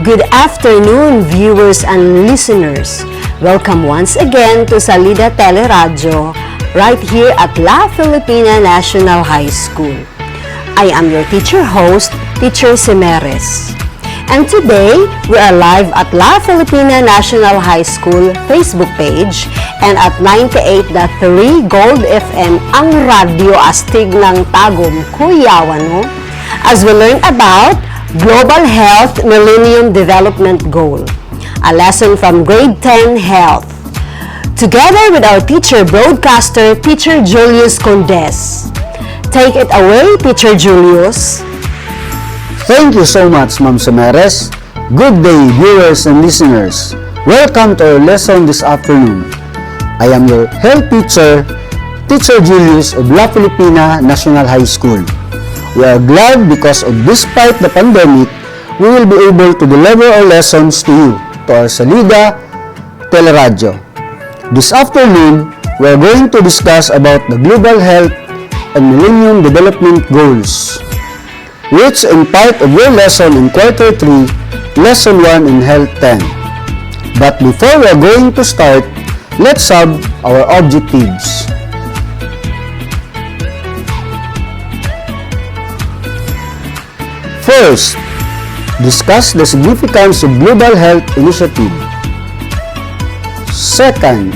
Good afternoon, viewers and listeners. Welcome once again to Salida TeleRadyo, right here at La Filipina National High School. I am your teacher host, Teacher Semeres. And today, we are live at La Filipina National High School Facebook page and at 98.3 Gold FM ang radyo astig ng Tagum, Kuyawan mo, as we learn about Global Health-Millennium Development Goal, a lesson from Grade 10 Health. Together with our teacher broadcaster, Teacher Julius Condes. Take it away, Teacher Julius. Thank you so much, Ma'am Semeres. Good day, viewers and listeners. Welcome to our lesson this afternoon. I am your health teacher, Teacher Julius of La Filipina National High School. We are glad because despite the pandemic, we will be able to deliver our lessons to you, to our Salida TeleRadyo. This afternoon, we are going to discuss about the Global Health and Millennium Development Goals, which in part of your lesson in Quarter 3, Lesson 1 in Health 10. But before we are going to start, let's have our objectives. First, discuss the significance of Global Health Initiative. Second,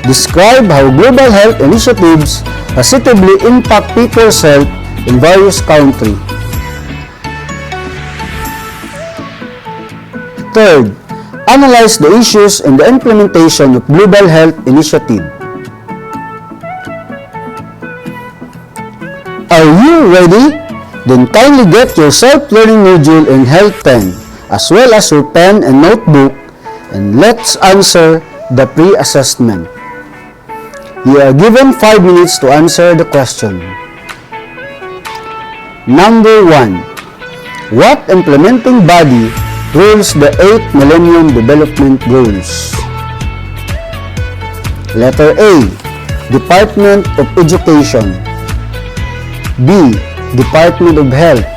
describe how global health initiatives positively impact people's health in various countries. Third, analyze the issues and the implementation of Global Health Initiative. Are you ready? Then kindly get your self-learning module in Health 10 as well as your pen and notebook, and let's answer the pre-assessment. You are given 5 minutes to answer the question. Number 1. What implementing body rules the 8 Millennium Development Goals? Letter A. Department of Education. B. Department of Health.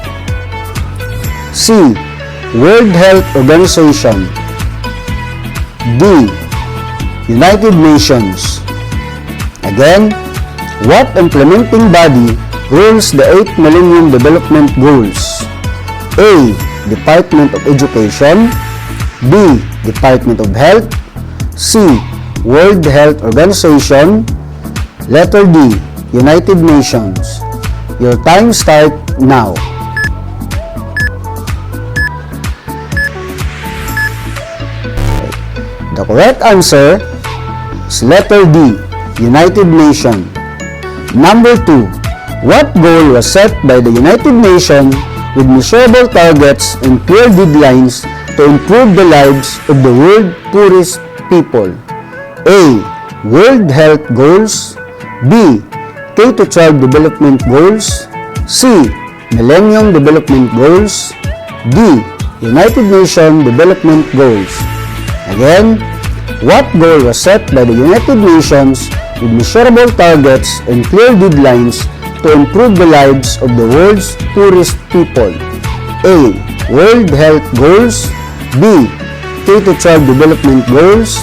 C. World Health Organization. D. United Nations. Again, what implementing body rules the 8 Millennium Development Goals? A. Department of Education. B. Department of Health. C. World Health Organization. Letter D. United Nations. Your time start now. The correct answer is letter D, United Nations. Number 2. What goal was set by the United Nations with measurable targets and clear deadlines to improve the lives of the world's poorest people? A. World Health Goals. B. K-12 Development Goals. C. Millennium Development Goals. D. United Nations Development Goals. Again, what goal was set by the United Nations with measurable targets and clear deadlines to improve the lives of the world's poorest people? A. World Health Goals. B. K-12 Development Goals.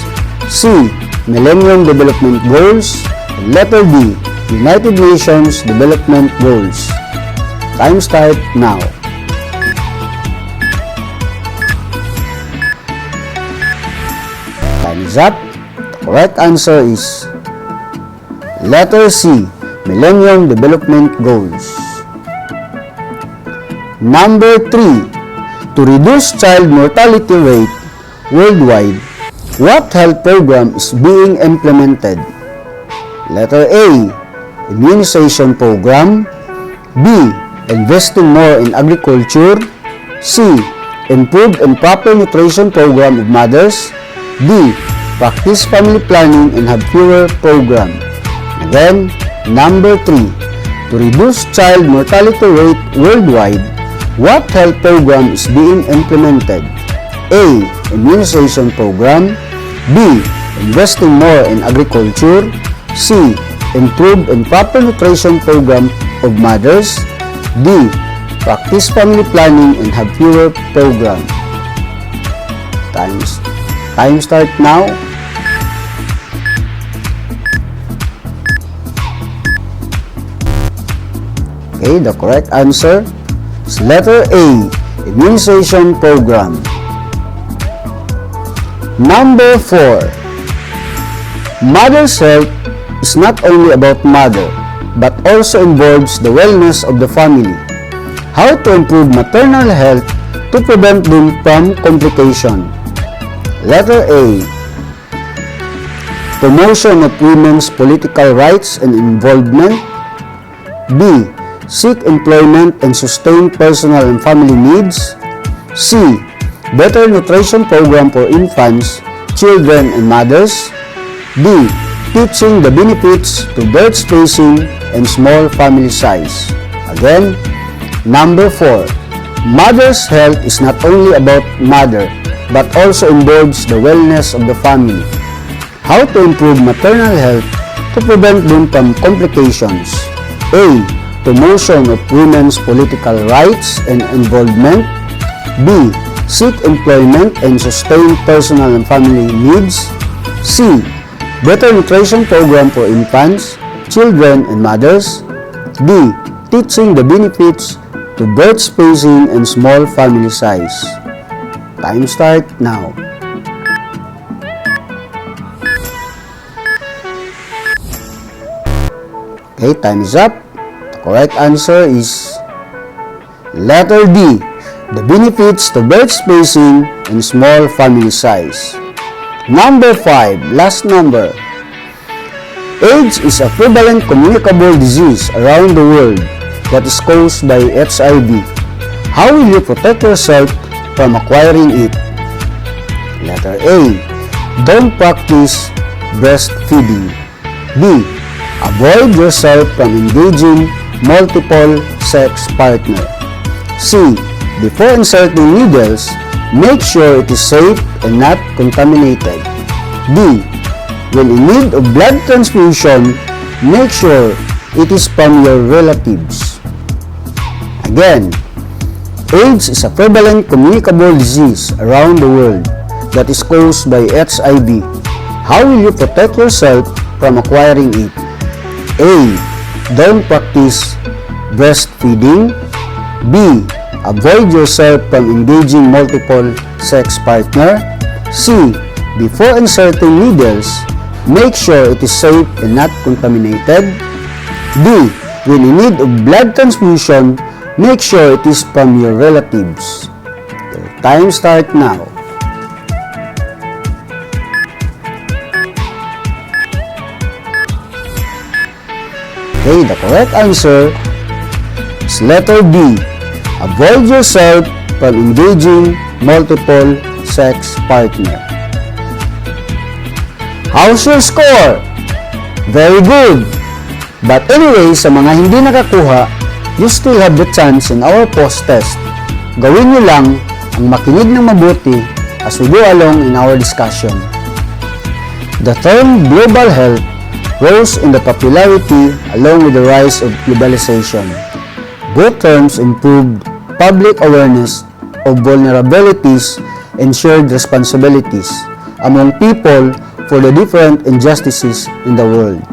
C. Millennium Development Goals. And letter D. United Nations Development Goals. Time start now. Time is up. The correct answer is letter C, Millennium Development Goals. Number 3. To reduce child mortality rate worldwide, what health program is being implemented? Letter A. Immunization program. B. Investing more in agriculture. C. Improved and proper nutrition program of mothers. D. Practice family planning and have fewer program. Again, number 3. To reduce child mortality rate worldwide, what health program is being implemented? A. Immunization program. B. Investing more in agriculture. C. Improved and proper nutrition program of mothers. D. Practice family planning and have fewer program. Time start now. Okay, the correct answer is letter A, immunization program. Number 4. Mother's health is not only about mother, but also involves the wellness of the family. How to improve maternal health to prevent them from complication. Letter A. Promotion of women's political rights and involvement. B. Seek employment and sustain personal and family needs. C. Better nutrition program for infants, children, and mothers. D. Teaching the benefits to birth spacing and small family size. Again, number 4. Mother's health is not only about mother, but also involves the wellness of the family. How to improve maternal health to prevent them from complications. A. Promotion of women's political rights and involvement. B. Seek employment and sustain personal and family needs. C. Better nutrition program for infants, children, and mothers. D. Teaching the benefits to birth spacing and small family size. Time start now. Okay, time is up. The correct answer is letter D, the benefits to birth spacing and small family size. Number 5, last number. AIDS is a prevalent communicable disease around the world that is caused by HIV. How will you protect yourself from acquiring it? Letter A. Don't practice breastfeeding. B. Avoid yourself from engaging multiple sex partner. C. Before inserting needles, make sure it is safe and not contaminated. D. When in need of blood transfusion, make sure it is from your relatives. Again, AIDS is a prevalent communicable disease around the world that is caused by HIV. How will you protect yourself from acquiring it? A. Don't practice breastfeeding. B. Avoid yourself from engaging multiple sex partner. C. Before inserting needles, make sure it is safe and not contaminated. D. When in need of blood transfusion, make sure it is from your relatives. Your time start now. Okay, the correct answer is letter B. Avoid yourself from engaging multiple sex partner. How's your score? Very good! But anyway, sa mga hindi nakakuha, you still have the chance in our post-test. Gawin nyo lang ang makinig ng mabuti as we go along in our discussion. The term global health rose in the popularity along with the rise of globalization. Both terms improved public awareness of vulnerabilities and shared responsibilities among people for the different injustices in the world.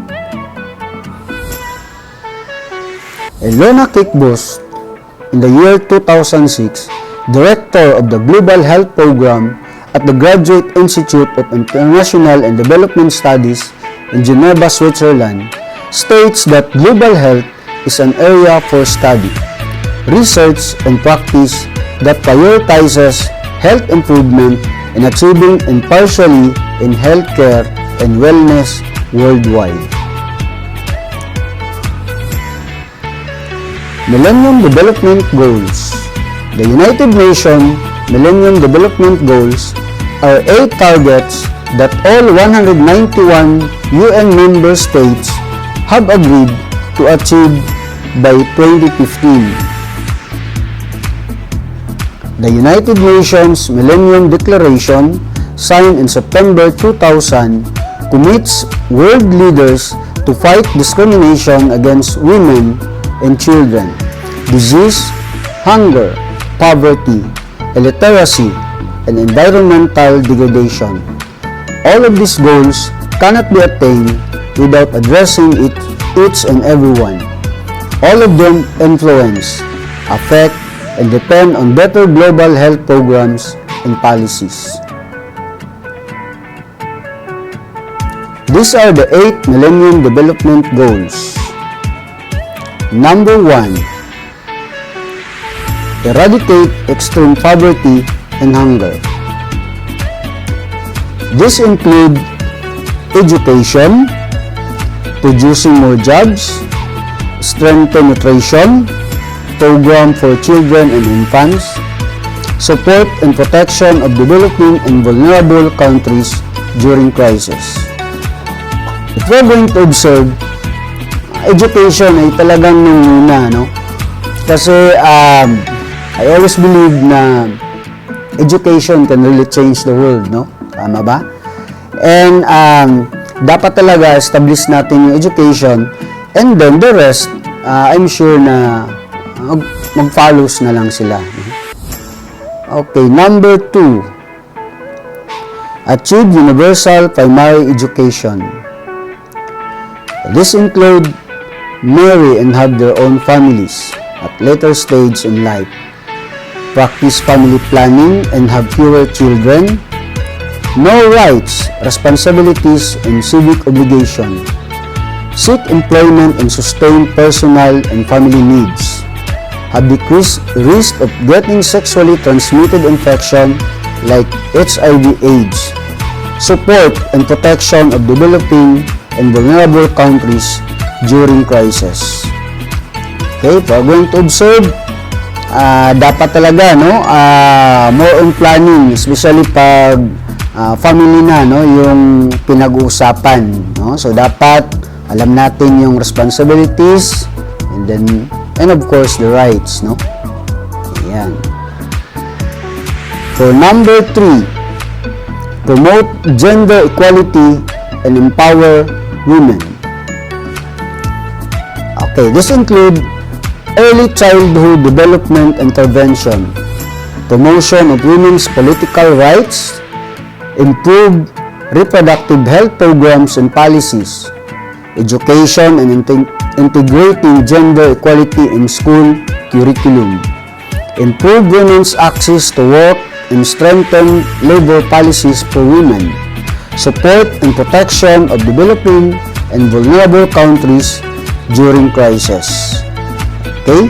Elona Kickbus, in the year 2006, Director of the Global Health Program at the Graduate Institute of International and Development Studies in Geneva, Switzerland, states that global health is an area for study, research, and practice that prioritizes health improvement and achieving impartially in healthcare and wellness worldwide. Millennium Development Goals. The United Nations Millennium Development Goals are 8 targets that all 191 UN member states have agreed to achieve by 2015. The United Nations Millennium Declaration, signed in September 2000, commits world leaders to fight discrimination against women and children, disease, hunger, poverty, illiteracy, and environmental degradation. All of these goals cannot be attained without addressing each and every one. All of them influence, affect, and depend on better global health programs and policies. These are the 8 Millennium Development Goals. Number 1. Eradicate extreme poverty and hunger. This include education, producing more jobs, strengthen nutrition, program for children and infants, support and protection of developing and vulnerable countries during crisis. If we're going to observe, education ay talagang nanguna, no? Kasi I always believe na education can really change the world, no? Tama ba? And dapat talaga establish natin yung education, and then the rest, I'm sure na mag-follows na lang sila. Okay, number 2. Achieve universal primary education. This include marry and have their own families at later stage in life. Practice family planning and have fewer children. Know rights, responsibilities, and civic obligation. Seek employment and sustain personal and family needs. Have decreased risk of getting sexually transmitted infection like HIV/AIDS. Support and protection of developing and vulnerable countries during crisis. Okay, we're going to observe, dapat talaga, no, more on planning, especially pag family na, no, yung pinag-uusapan, no. So dapat alam natin yung responsibilities and of course the rights, no. Ayan. For number 3, promote gender equality and empower women. Okay, this include early childhood development intervention, promotion of women's political rights, improve reproductive health programs and policies, education and integrating gender equality in school curriculum, improve women's access to work and strengthen labor policies for women, support and protection of developing and vulnerable countries during crisis. Okay?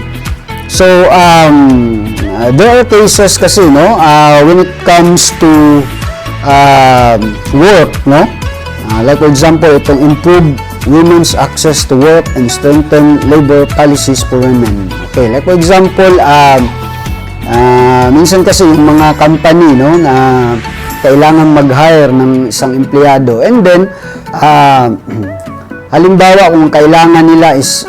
So, there are cases kasi, no, when it comes to work, no, like for example, itong improve women's access to work and strengthen labor policies for women. Okay, like for example, minsan kasi yung mga company, no, na kailangan mag-hire ng isang empleyado, and then halimbawa kung kailangan nila is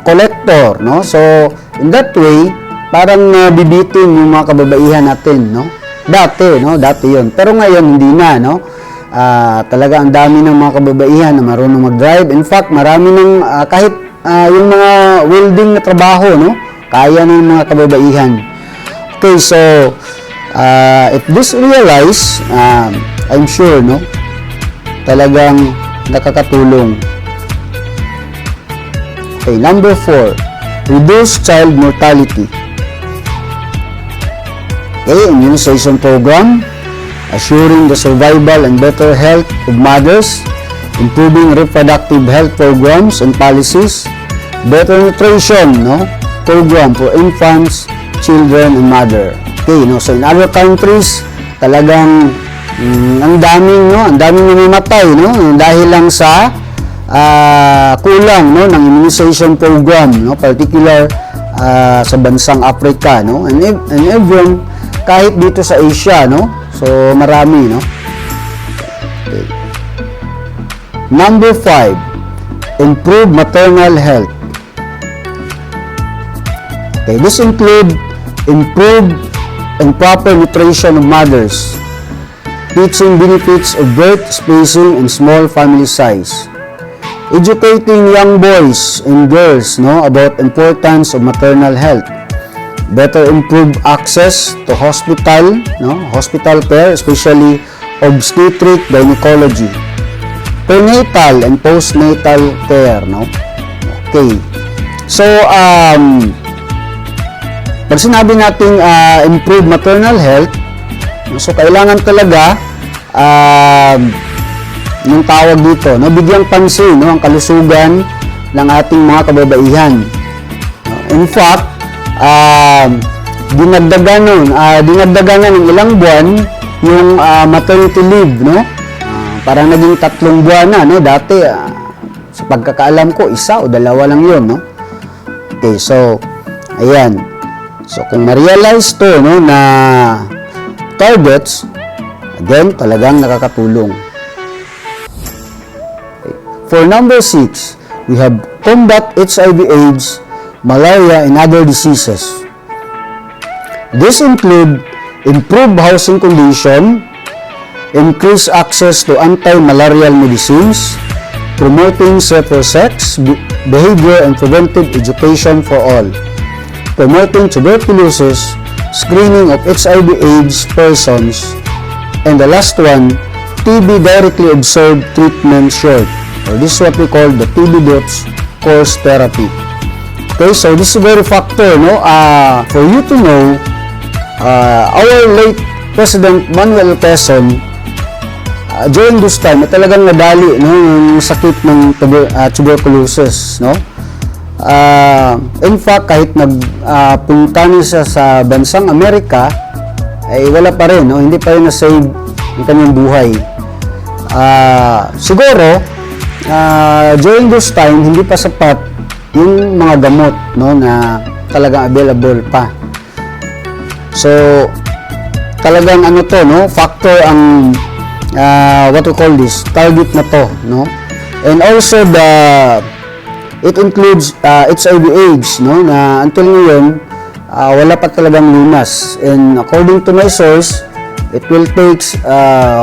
collector, no, so in that way parang bibitin yung mga kababaihan natin, no, dati yun, pero ngayon hindi na, no. Talaga ang dami ng mga kababaihan na marunong mag-drive. In fact, marami ng kahit yung mga welding na trabaho, no, kaya ng mga kababaihan. Okay, so if this realize, I'm sure, no, talagang nakakatulong. Okay, number 4, reduce child mortality. Okay, immunization program, assuring the survival and better health of mothers, improving reproductive health programs and policies, better nutrition, no, program for infants, children, and mother. Okay, no, so in other countries, talagang ang daming namamatay, no, dahil lang sa kulang, no, ng immunization program, no, particular sa bansang Africa, no, and even kahit dito sa Asia, no, so marami, no. Okay. Number 5, improve maternal health. Okay, this include improve and proper nutrition of mothers, teaching benefits of birth spacing and small family size, educating young boys and girls, no, about importance of maternal health, better improve access to hospital, no? Hospital care, especially obstetric, gynecology, prenatal and postnatal care, no? Okay. So, pag sinabi natin improve maternal health, so kailangan talaga yung tawag dito, no, bigyang pansin, no, ang kalusugan ng ating mga kababaihan. In fact, dinagdagan ng ilang buwan yung maternity leave, no? Parang naging 3 buwan na, no? Dati, sa pagkakaalam ko, 1 o 2 lang yun, no? Okay, so, ayan. So, kung ma-realize to, no, na targets, again, talagang nakakatulong. Okay. For number 6, we have combat HIV/AIDS, malaria, and other diseases. This include improved housing condition, increased access to anti-malarial medicines, promoting safer sex behavior and preventive education for all, promoting tuberculosis, screening of HIV/AIDS persons, and the last one, TB directly observed treatment short, or this is what we call the TB DOTS course therapy. Okay, so this is very factor, no? For you to know, our late President Manuel Quezon, during this time, talagang nadali, no, yung sakit ng tuberculosis, no? In fact, kahit nagpunta niya sa bansang Amerika, ay wala pa rin, no? Hindi pa rin na-save yung kanyang buhay. Siguro, during this time, hindi pa sapat yung mga gamot, no, na talagang available pa. So, talagang ano to, no, factor ang what we call this, target na to, no? And also it includes HIV/AIDS, no, na until ngayon wala pa talagang lunas. And according to my source, it will take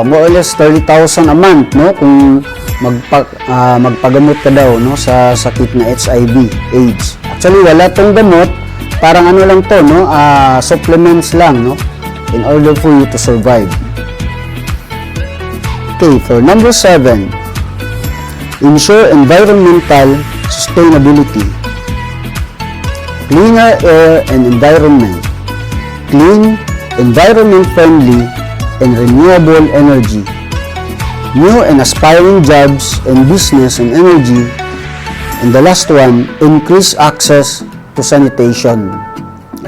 more or less 30,000 a month, no, kung magpagamot ka daw, no, sa sakit na HIV/AIDS. Actually, wala tong gamot, parang ano lang to, no, supplements lang, no, in order for you to survive. Okay, for number 7, ensure environmental sustainability. Cleaner air and environment. Clean, environment-friendly, and renewable energy. New and aspiring jobs and business and energy. And the last one, increase access to sanitation.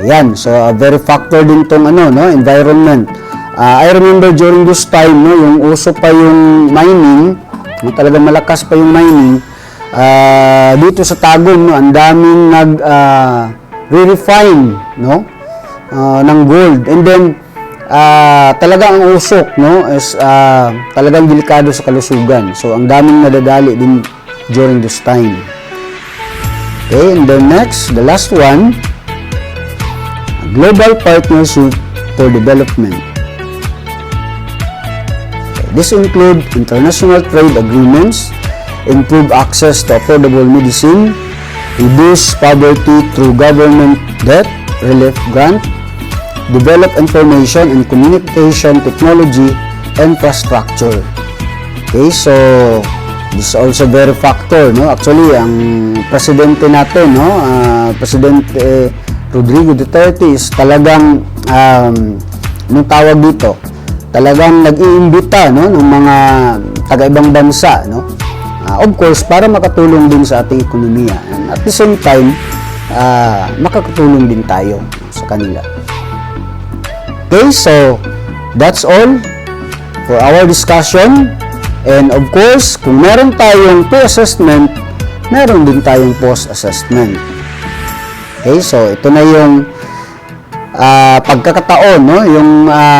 Ayan, so very factor din tong ano, no, environment. I remember during this time, no, yung uso pa yung mining, talagang malakas pa yung mining, dito sa Tagum, no, ang daming re-refine, no, ng gold. And then, talagang ang usok, no, is talagang delikado sa kalusugan. So, ang daming nadadali din during this time. Okay, and then next, the last one, global partnership for development. This include international trade agreements, improve access to affordable medicine, reduce poverty through government debt relief grant, develop information and communication technology infrastructure. Okay, so this is also very factor, no? Actually, ang presidente natin, no, Presidente Rodrigo Duterte is talagang anong tawag dito? Talagang nag-iimbita, no, ng mga taga-ibang bansa, no? Of course, para makatulong din sa ating ekonomiya. And at the same time, makakatulong din tayo sa kanila. Okay, so that's all for our discussion. And of course, kung meron tayong pre-assessment, meron din tayong post-assessment. Okay, so ito na yung pagkakataon, no, yung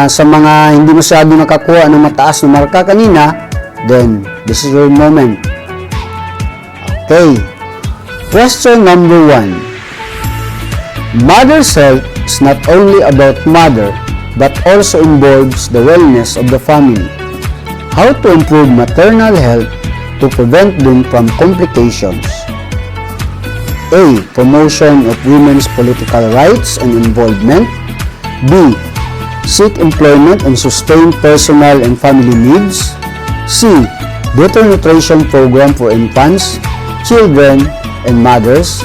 sa mga hindi masyado nakakuha ng mataas na marka kanina, then this is your moment. Okay, question number 1. Mother's health is not only about mother, but also involves the wellness of the family. How to improve maternal health to prevent them from complications? A. A. Promotion of women's political rights and involvement. B. Seek employment and sustain personal and family needs. C. Better nutrition program for infants, children, and mothers.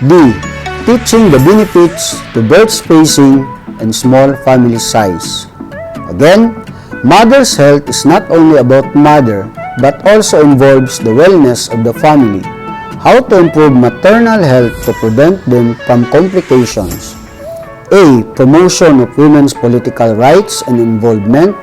D. Teaching the benefits to birth spacing and small family size. Again, mother's health is not only about mother but also involves the wellness of the family. How to improve maternal health to prevent them from complications. A. Promotion of women's political rights and involvement.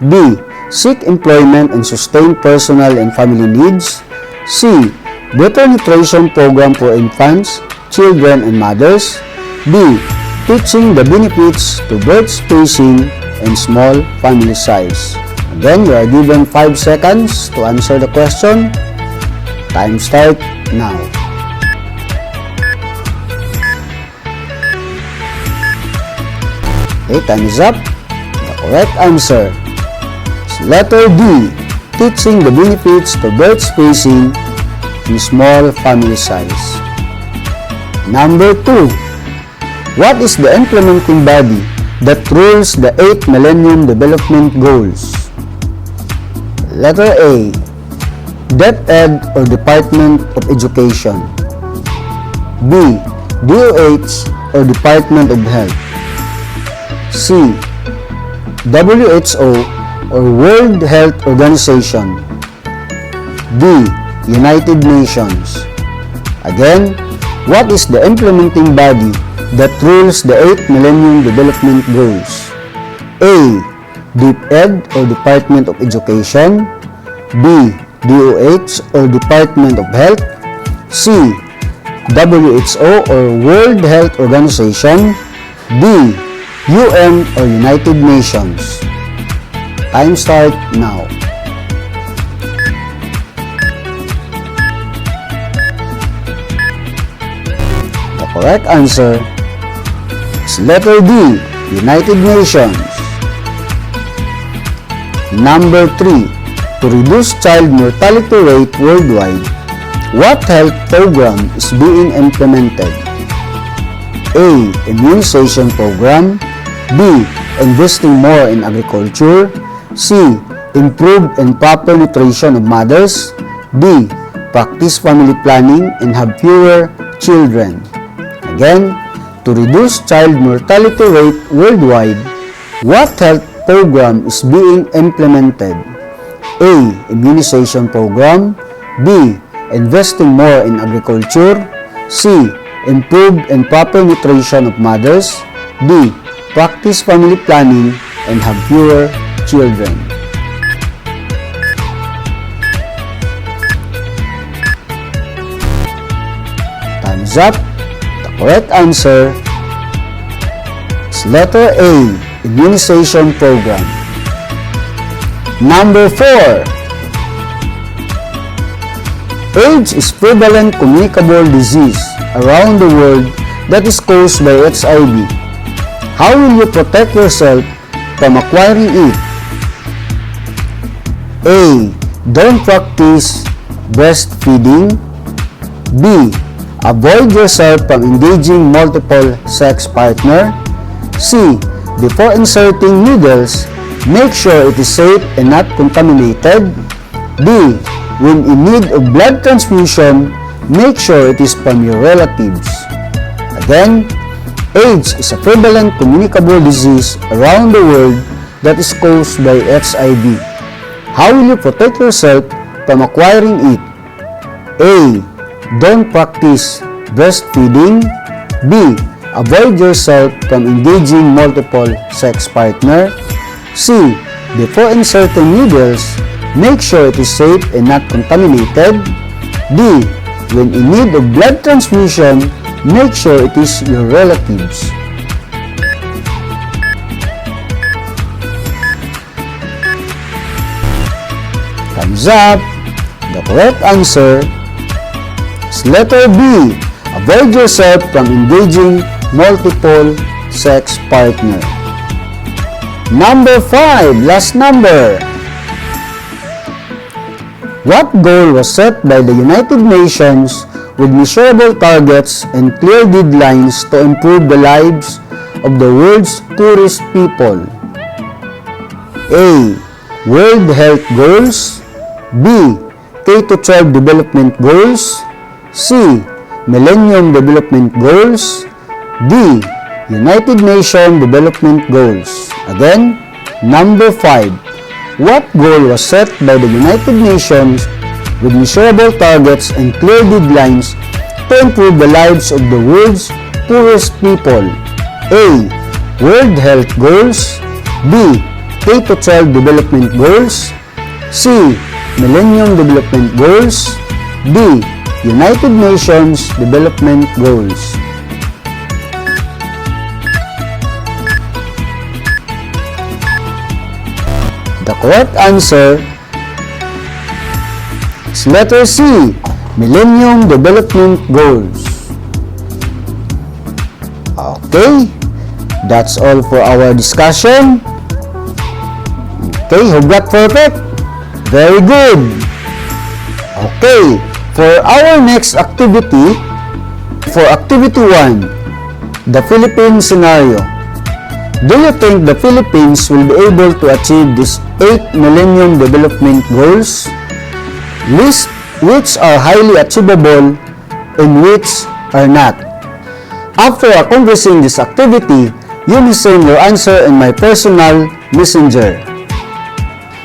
B. Seek employment and sustain personal and family needs. C. Better nutrition program for infants, children, and mothers. D. Teaching the benefits to birth spacing and small family size. Again, you are given 5 seconds to answer the question. Time start now. Okay, time is up. The correct answer is letter D. Teaching the benefits to birth spacing and small family size. Number 2. What is the implementing body that rules the 8 Millennium Development Goals? Letter A. DepEd or Department of Education. B. DOH or Department of Health. C. WHO or World Health Organization. D. United Nations. Again, what is the implementing body that rules the 8 Millennium Development Goals? A. DepEd or Department of Education. B. DOH or Department of Health. C. WHO or World Health Organization. D. UN or United Nations. Time start now. The correct answer is letter D, United Nations. Number 3. To reduce child mortality rate worldwide, what health program is being implemented? A. Immunization program. B. Investing more in agriculture. C. Improve and proper nutrition of mothers. D. Practice family planning and have fewer children. Again, to reduce child mortality rate worldwide, what health program is being implemented? A. Immunization program. B. Investing more in agriculture. C. Improve and proper nutrition of mothers. D. Practice family planning and have fewer children. Time's up. The correct answer is letter A, Immunization program. Number 4. AIDS is prevalent communicable disease around the world that is caused by HIV. How will you protect yourself from acquiring it? A. Don't practice breastfeeding. B. Avoid yourself from engaging multiple sex partner. C. Before inserting needles, make sure it is safe and not contaminated. D. When in need of blood transfusion, make sure it is from your relatives. Again, AIDS is a prevalent communicable disease around the world that is caused by HIV. How will you protect yourself from acquiring it? A. Don't practice breastfeeding. B. Avoid yourself from engaging multiple sex partner. C. Before inserting needles, make sure it is safe and not contaminated. D. When in need of blood transfusion, make sure it is your relatives. Time's up. The correct answer is letter B. Avoid yourself from engaging multiple sex partner. Number 5, last number. What goal was set by the United Nations with measurable targets and clear deadlines to improve the lives of the world's poorest people? A. World Health Goals. B. K-12 Development Goals. C. Millennium Development Goals. D. United Nations Development Goals. Again, number 5. What goal was set by the United Nations with measurable targets and clear deadlines to improve the lives of the world's poorest people? A. World Health Goals. B. K-12 Development Goals. C. Millennium Development Goals. D. United Nations Development Goals. The correct answer is letter C, Millennium Development Goals. Okay, that's all for our discussion. Okay, who got perfect? Very good. Okay, for our next activity, for activity 1, the Philippine scenario. Do you think the Philippines will be able to achieve these 8 Millennium Development Goals? List which are highly achievable and which are not. After accomplishing this activity, you may send your answer in my personal messenger.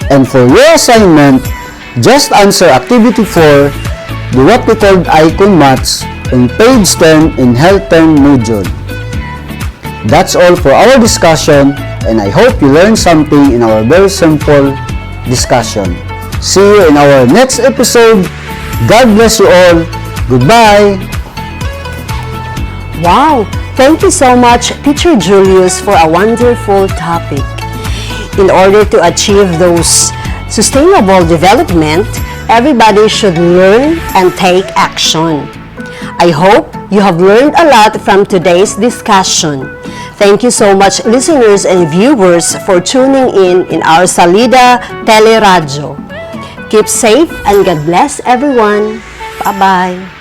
And for your assignment, just answer activity 4, the what we called icon match, on page 10 in Health Term module. That's all for our discussion, and I hope you learned something in our very simple discussion. See you in our next episode. God bless you all. Goodbye. Wow! Thank you so much, Teacher Julius, for a wonderful topic. In order to achieve those sustainable development, everybody should learn and take action. I hope you have learned a lot from today's discussion. Thank you so much, listeners and viewers, for tuning in our Salida TeleRadyo. Keep safe and God bless everyone. Bye-bye.